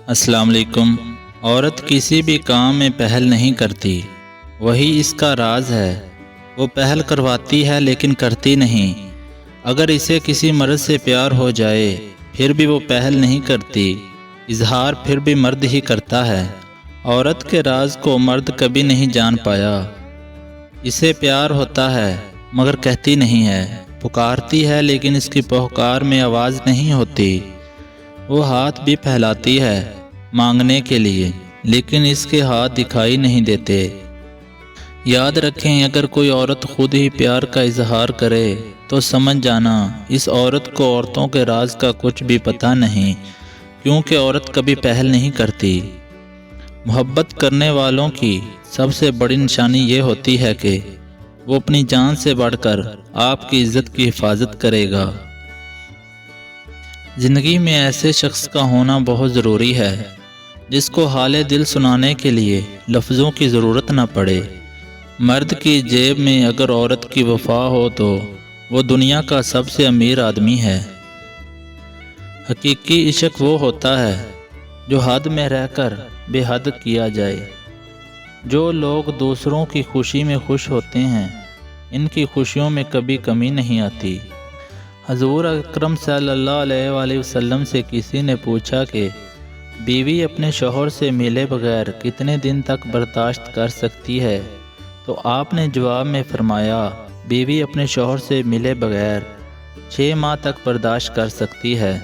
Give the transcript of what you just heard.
السلام علیکم۔ عورت کسی بھی کام میں پہل نہیں کرتی، وہی اس کا راز ہے۔ وہ پہل کرواتی ہے لیکن کرتی نہیں۔ اگر اسے کسی مرد سے پیار ہو جائے پھر بھی وہ پہل نہیں کرتی، اظہار پھر بھی مرد ہی کرتا ہے۔ عورت کے راز کو مرد کبھی نہیں جان پایا۔ اسے پیار ہوتا ہے مگر کہتی نہیں ہے، پکارتی ہے لیکن اس کی پکار میں آواز نہیں ہوتی۔ وہ ہاتھ بھی پھیلاتی ہے مانگنے کے لیے لیکن اس کے ہاتھ دکھائی نہیں دیتے۔ یاد رکھیں، اگر کوئی عورت خود ہی پیار کا اظہار کرے تو سمجھ جانا اس عورت کو عورتوں کے راز کا کچھ بھی پتہ نہیں، کیونکہ عورت کبھی پہل نہیں کرتی۔ محبت کرنے والوں کی سب سے بڑی نشانی یہ ہوتی ہے کہ وہ اپنی جان سے بڑھ کر آپ کی عزت کی حفاظت کرے گا۔ زندگی میں ایسے شخص کا ہونا بہت ضروری ہے جس کو حال دل سنانے کے لیے لفظوں کی ضرورت نہ پڑے۔ مرد کی جیب میں اگر عورت کی وفا ہو تو وہ دنیا کا سب سے امیر آدمی ہے۔ حقیقی عشق وہ ہوتا ہے جو حد میں رہ کر بے حد کیا جائے۔ جو لوگ دوسروں کی خوشی میں خوش ہوتے ہیں ان کی خوشیوں میں کبھی کمی نہیں آتی۔ حضور اکرم صلی اللہ علیہ وآلہ وسلم سے کسی نے پوچھا کہ بیوی اپنے شوہر سے ملے بغیر کتنے دن تک برداشت کر سکتی ہے؟ تو آپ نے جواب میں فرمایا، بیوی اپنے شوہر سے ملے بغیر 6 ماہ تک برداشت کر سکتی ہے۔